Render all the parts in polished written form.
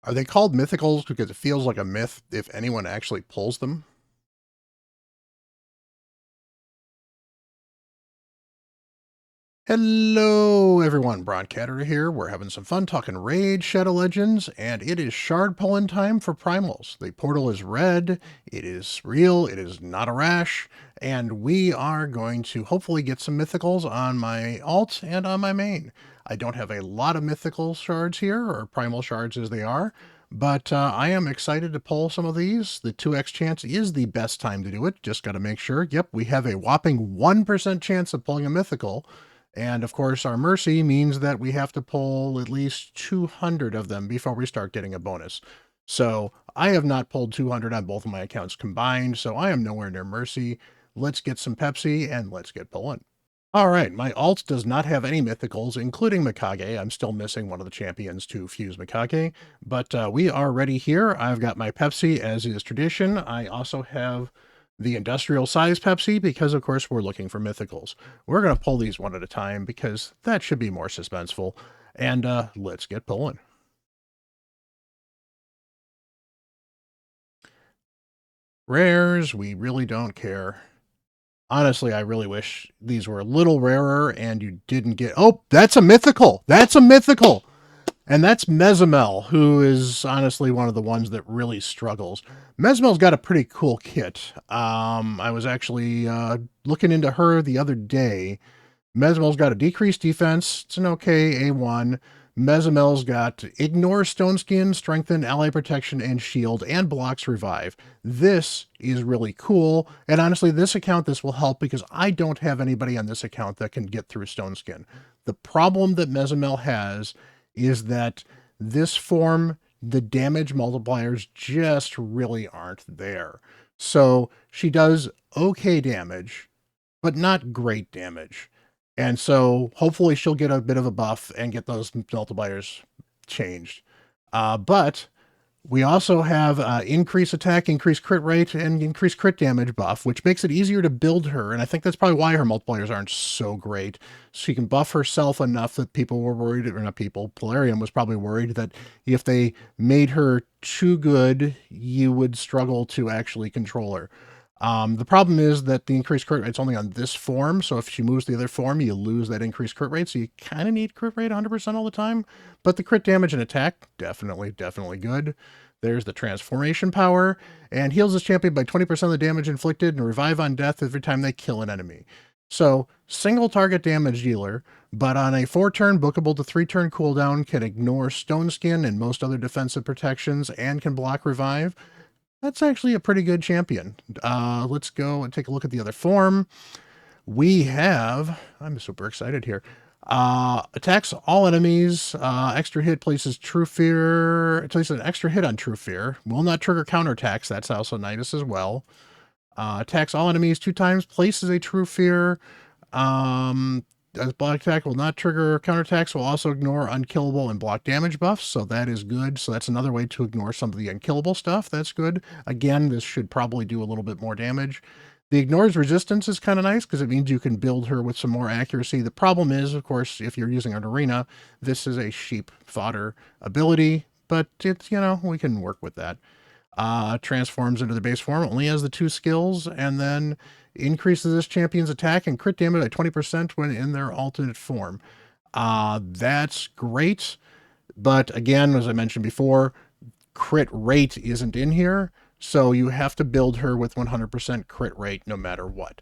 Are they called mythicals because it feels like a myth if anyone actually pulls them? Hello, everyone. Broncatter here. We're having some fun talking Raid Shadow Legends, and it is shard pulling time for Primals. The portal is red. It is real. It is not a rash. And we are going to hopefully get some mythicals on my alt and on my main. I don't have a lot of mythical shards here, or primal shards as they are, but I am excited to pull some of these. The 2x chance is the best time to do it. Just got to make sure. Yep, we have a whopping 1% chance of pulling a mythical. And of course, our mercy means that we have to pull at least 200 of them before we start getting a bonus. So I have not pulled 200 on both of my accounts combined, so I am nowhere near mercy. Let's get some Pepsi and let's get pulling. All right, my alt does not have any mythicals, including Mikage. I'm still missing one of the champions to fuse Mikage, but we are ready here. I've got my Pepsi, as is tradition. I also have the industrial size Pepsi because, of course, we're looking for mythicals. We're going to pull these one at a time because that should be more suspenseful. And let's get pulling. Rares, we really don't care. Honestly, I really wish these were a little rarer and you didn't get... Oh, that's a mythical! That's a mythical! And that's Mezimel, who is honestly one of the ones that really struggles. Mezimel's got a pretty cool kit. I was actually looking into her the other day. Mezimel's got a decreased defense. It's an okay A1. Mezimel's got Ignore Stone Skin, Strengthen, Ally Protection, and Shield, and blocks Revive. This is really cool. And honestly, this account, this will help because I don't have anybody on this account that can get through Stone Skin. The problem that Mezimel has is that this form, the damage multipliers just really aren't there. So she does okay damage, but not great damage. And so hopefully she'll get a bit of a buff and get those multipliers changed. But we also have increased attack, increased crit rate, and increased crit damage buff, which makes it easier to build her. And I think that's probably why her multipliers aren't so great. She can buff herself enough that people were worried, or not people, Polarium was probably worried that if they made her too good, you would struggle to actually control her. The problem is that the increased crit rate's only on this form, so if she moves the other form, you lose that increased crit rate, so you kind of need crit rate 100% all the time. But the crit damage and attack, definitely good. There's the transformation power, and heals this champion by 20% of the damage inflicted and revive on death every time they kill an enemy. So, single target damage dealer, but on a 4-turn bookable to 3-turn cooldown, can ignore Stone Skin and most other defensive protections, and can block revive. That's actually a pretty good champion. Let's go and take a look at the other form. We have, I'm super excited here. Attacks all enemies. Extra hit places True Fear. It places an extra hit on True Fear. Will not trigger counterattacks. That's also nice as well. Attacks all enemies 2 times. Places a True Fear. As block attack will not trigger counterattacks, will also ignore unkillable and block damage buffs, so that is good. So that's another way to ignore some of the unkillable stuff. That's good. Again, this should probably do a little bit more damage. The ignores resistance is kind of nice because it means you can build her with some more accuracy. The problem is, of course, if you're using an arena, this is a sheep fodder ability, but it's, we can work with that. Transforms into the base form, only has the 2 skills, and then increases this champion's attack and crit damage by 20% when in their alternate form. That's great, but again, as I mentioned before, crit rate isn't in here, so you have to build her with 100% crit rate no matter what.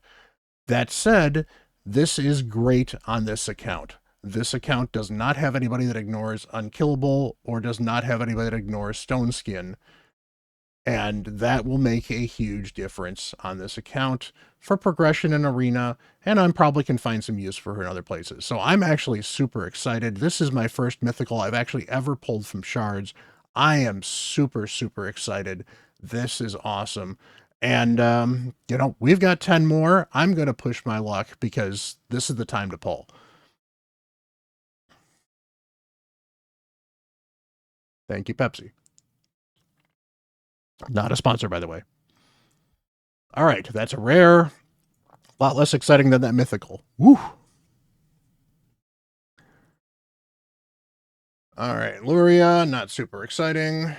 That said, this is great on this account. This account does not have anybody that ignores unkillable or does not have anybody that ignores stone skin. And that will make a huge difference on this account for progression in arena, and I probably can find some use for her in other places. So I'm actually super excited. This is my first mythical I've actually ever pulled from shards. I am super, super excited. This is awesome. And, we've got 10 more. I'm going to push my luck because this is the time to pull. Thank you, Pepsi. Not a sponsor, by the way. All right, that's a rare. A lot less exciting than that mythical. Woo! All right, Luria, not super exciting.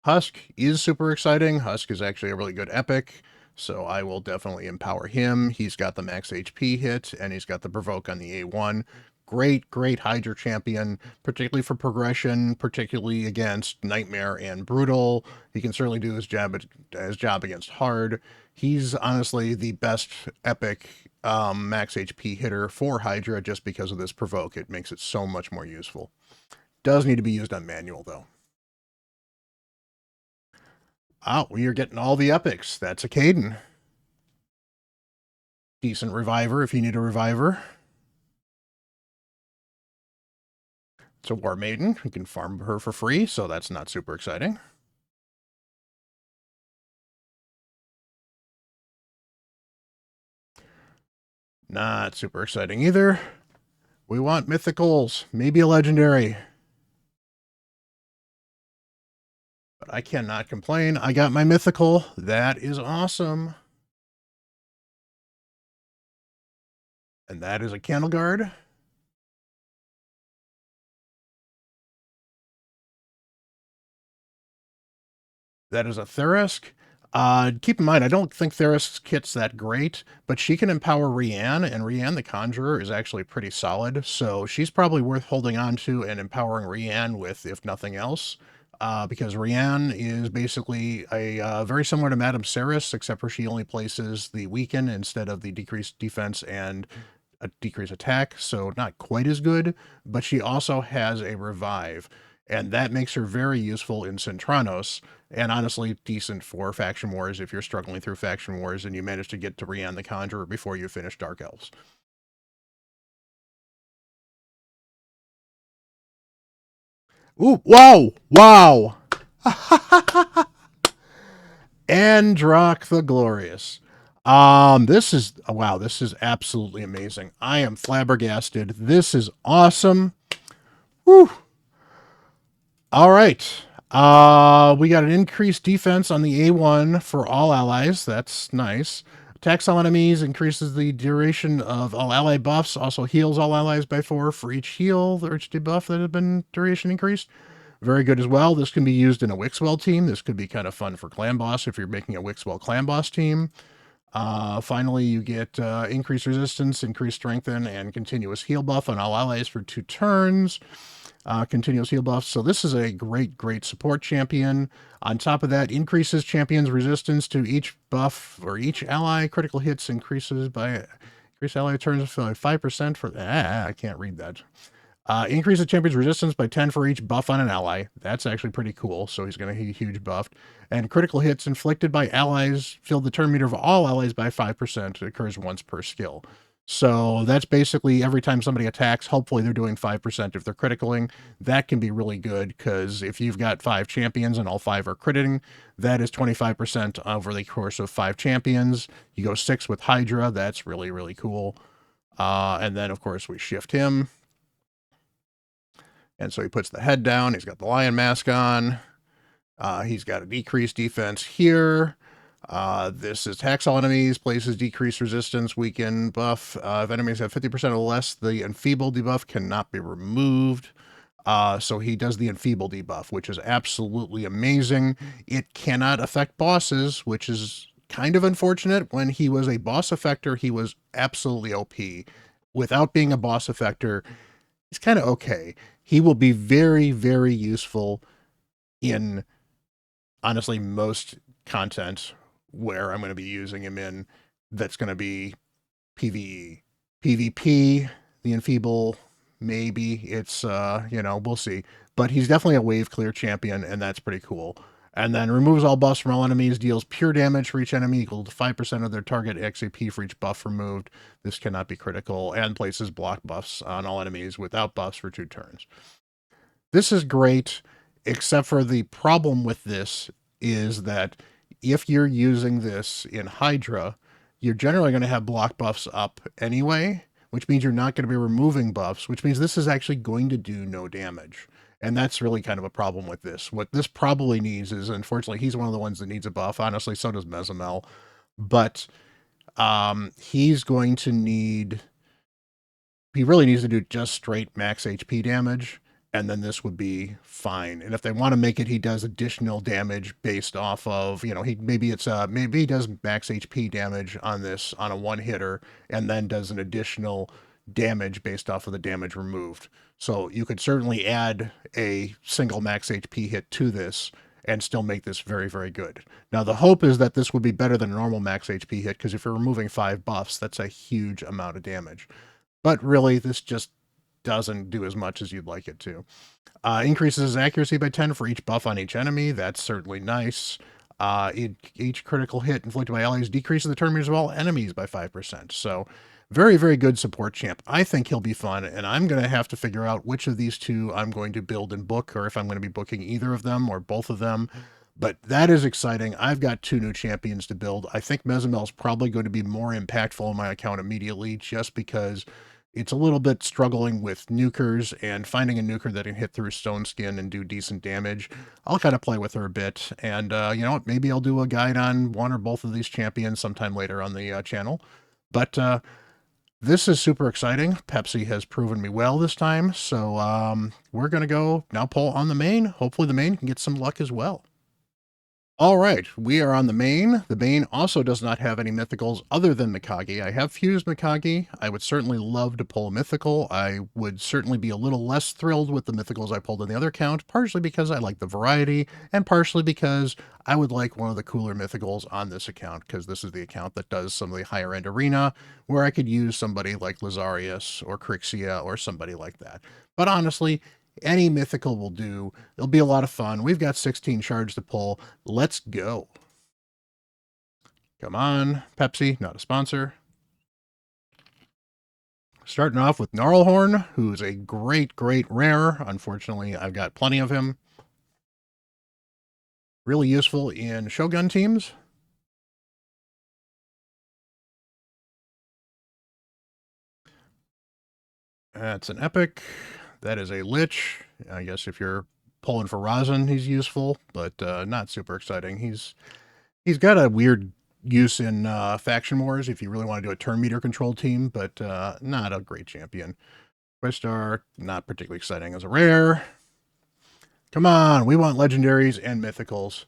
Husk is super exciting. Husk is actually a really good epic, so I will definitely empower him. He's got the max HP hit, and he's got the provoke on the A1. Great, great Hydra champion, particularly for progression, particularly against Nightmare and Brutal. He can certainly do his job against Hard. He's honestly the best epic max HP hitter for Hydra just because of this provoke. It makes it so much more useful. Does need to be used on manual, though. Oh, we are getting all the epics. That's a Caden. Decent reviver if you need a reviver. It's a War Maiden. You can farm her for free, so that's not super exciting. Not super exciting either. We want mythicals, maybe a legendary. But I cannot complain. I got my mythical. That is awesome. And that is a Candle Guard. That is a Therisk. Keep in mind, I don't think Therisk's kit's that great, but she can empower Rianne, and Rianne the Conjurer is actually pretty solid, so she's probably worth holding on to and empowering Rianne with, if nothing else, because Rianne is basically very similar to Madame Ceres, except for she only places the weaken instead of the decreased defense and a decreased attack, so not quite as good, but she also has a revive, and that makes her very useful in Centranos, and honestly decent for faction wars if you're struggling through faction wars and you manage to get to Rianne the Conjurer before you finish Dark Elves. Ooh, wow, wow. Androck the Glorious. This is wow, this is absolutely amazing. I am flabbergasted. This is awesome. Whew. All right. We got an increased defense on the A1 for all allies. That's nice. Attacks all enemies, increases the duration of all ally buffs, also heals all allies by 4 for each heal or each debuff that has been duration increased. Very good as well. This can be used in a Wixwell team. This could be kind of fun for Clan Boss if you're making a Wixwell Clan Boss team. Finally, you get increased resistance, increased strengthen, and continuous heal buff on all allies for 2 turns. Continuous heal buffs. So this is a great, great support champion. On top of that, increases champion's resistance to each buff or each ally. Critical hits increases by increased ally turns by 5% for I can't read that. Increase the champion's resistance by 10 for each buff on an ally. That's actually pretty cool. So he's going to be huge buffed. And critical hits inflicted by allies fill the turn meter of all allies by 5%. It occurs once per skill. So that's basically every time somebody attacks, hopefully they're doing 5% if they're criticaling. That can be really good because if you've got 5 champions and all 5 are critting, that is 25% over the course of 5 champions. You go 6 with Hydra. That's really, really cool. And then, of course, we shift him. And so he puts the head down. He's got the lion mask on. He's got a decreased defense here. This is attacks all enemies, places decreased resistance, weaken, buff. If enemies have 50% or less, the enfeeble debuff cannot be removed. So he does the enfeeble debuff, which is absolutely amazing. It cannot affect bosses, which is kind of unfortunate. When he was a boss effector, he was absolutely OP. Without being a boss effector, he's kind of okay. He will be very, very useful in, honestly, most content where I'm going to be using him in that's going to be PvE. PvP, the enfeeble, maybe. It's, we'll see. But he's definitely a wave clear champion, and that's pretty cool. And then removes all buffs from all enemies, deals pure damage for each enemy equal to 5% of their target XAP for each buff removed. This cannot be critical, and places block buffs on all enemies without buffs for 2 turns. This is great, except for the problem with this is that if you're using this in Hydra, you're generally going to have block buffs up anyway, which means you're not going to be removing buffs, which means this is actually going to do no damage. And that's really kind of a problem with this. What this probably needs is, unfortunately, he's one of the ones that needs a buff. Honestly, so does Mezamel. But he's going to need he really needs to do just straight max HP damage, and then this would be fine. And if they want to make it, he does additional damage based off of, he maybe he does max HP damage on this on a one hitter, and then does an additional damage based off of the damage removed. So you could certainly add a single max HP hit to this and still make this very, very good. Now, the hope is that this would be better than a normal max HP hit, because if you're removing 5 buffs, that's a huge amount of damage. But really, this just doesn't do as much as you'd like it to. Increases his accuracy by 10 for each buff on each enemy. That's certainly nice. Each critical hit inflicted by allies decreases the turn meter of all enemies by 5%. So, very, very good support champ. I think he'll be fun, and I'm going to have to figure out which of these two I'm going to build and book, or if I'm going to be booking either of them or both of them. But that is exciting. I've got 2 new champions to build. I think Mezamel's probably going to be more impactful in my account immediately, just because it's a little bit struggling with nukers, and finding a nuker that can hit through stone skin and do decent damage. I'll kind of play with her a bit, and you know what, maybe I'll do a guide on one or both of these champions sometime later on the channel. But this is super exciting. Pepsi has proven me well this time, so we're going to go now pull on the main. Hopefully the main can get some luck as well. All right, we are on the main. The main also does not have any mythicals other than Mikage. I have fused Mikage. I would certainly love to pull a mythical. I would certainly be a little less thrilled with the mythicals I pulled in the other account, partially because I like the variety, and partially because I would like one of the cooler mythicals on this account, because this is the account that does some of the higher end arena, where I could use somebody like Lazarius or Crixia or somebody like that. But honestly, any mythical will do. It'll be a lot of fun. We've got 16 shards to pull. Let's go. Come on, Pepsi, not a sponsor. Starting off with Gnarlhorn, who's a great, great rare. Unfortunately, I've got plenty of him. Really useful in Shogun teams. That's an epic. That is a Lich. I guess if you're pulling for Razin, he's useful, but not super exciting. He's got a weird use in Faction Wars if you really want to do a turn meter control team, but not a great champion. Questar, not particularly exciting as a rare. Come on, we want legendaries and mythicals.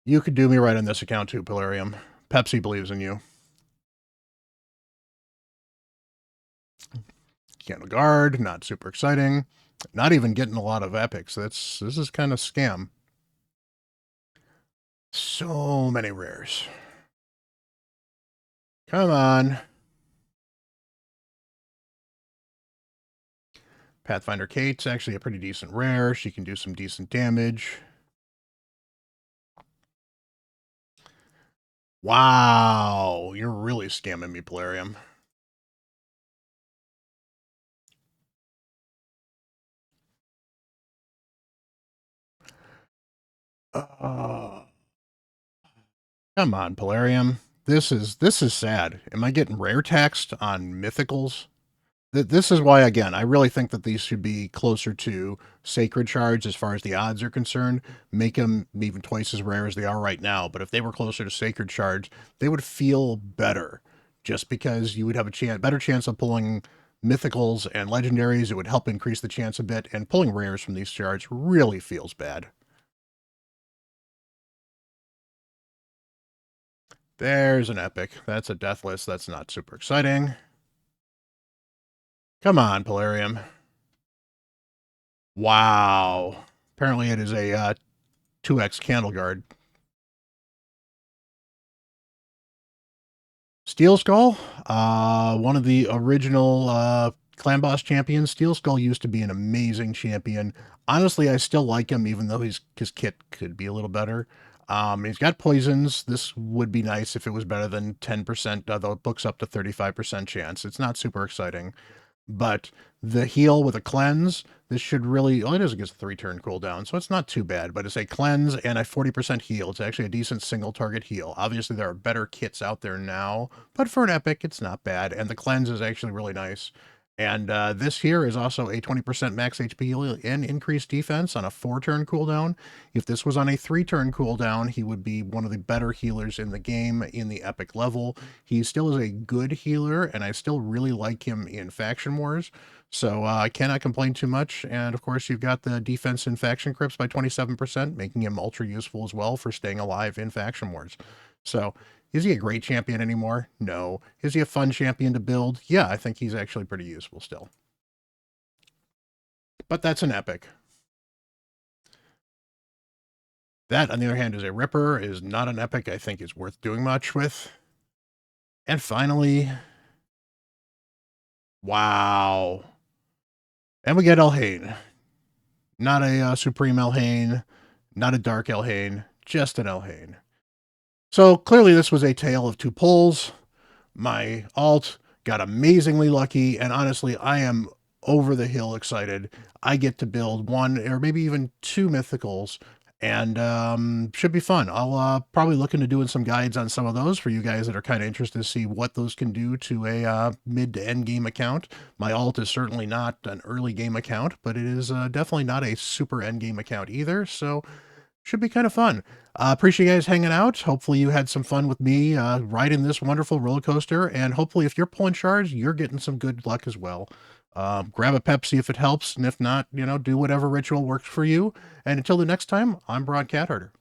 You could do me right on this account too, Pilarium. Pepsi believes in you. Candle Guard, not super exciting. Not even getting a lot of epics. This is kind of scam. So many rares. Come on. Pathfinder Kate's actually a pretty decent rare. She can do some decent damage. Wow, you're really scamming me, Polarium. Come on, Polarium. This is sad. Am I getting rare taxed on mythicals? This is why, again, I really think that these should be closer to sacred shards as far as the odds are concerned. Make them even twice as rare as they are right now. But if they were closer to sacred shards, they would feel better, just because you would have a better chance of pulling mythicals and legendaries. It would help increase the chance a bit, and pulling rares from these shards really feels bad. There's an epic. That's a deathless. That's not super exciting. Come on, Polarium. Wow. Apparently it is a 2x Candle Guard. Steel Skull, one of the original Clan Boss champions. Steel Skull used to be an amazing champion. Honestly, I still like him, even though his kit could be a little better. He's got poisons. This would be nice if it was better than 10%, though it books up to 35% chance. It's not super exciting. But the heal with a cleanse, this should really, oh, it is against a 3-turn cooldown, so it's not too bad, but it's a cleanse and a 40% heal. It's actually a decent single target heal. Obviously, there are better kits out there now, but for an epic, it's not bad, and the cleanse is actually really nice. And this here is also a 20% max HP and increased defense on a 4-turn cooldown. If this was on a 3-turn cooldown, he would be one of the better healers in the game in the epic level. He still is a good healer, and I still really like him in Faction Wars. So I cannot complain too much. And of course, you've got the defense in Faction Crypts by 27%, making him ultra useful as well for staying alive in Faction Wars. So is he a great champion anymore? No. Is he a fun champion to build? Yeah, I think he's actually pretty useful still. But that's an epic. That, on the other hand, is a ripper, is not an epic I think is worth doing much with. And finally, wow. And we get Elhain. Not a Supreme Elhain, not a Dark Elhain, just an Elhain. So clearly this was a tale of two pulls. My alt got amazingly lucky, and honestly, I am over the hill excited. I get to build one or maybe even two mythicals, and should be fun. I'll probably look into doing some guides on some of those for you guys that are kind of interested to see what those can do to a mid to end game account. My alt is certainly not an early game account, but it is definitely not a super end game account either, so should be kind of fun. Appreciate you guys hanging out. Hopefully you had some fun with me riding this wonderful roller coaster, and hopefully if you're pulling shards, you're getting some good luck as well. Grab a Pepsi if it helps, and if not, do whatever ritual works for you. And until the next time, I'm Broad Cat Herder.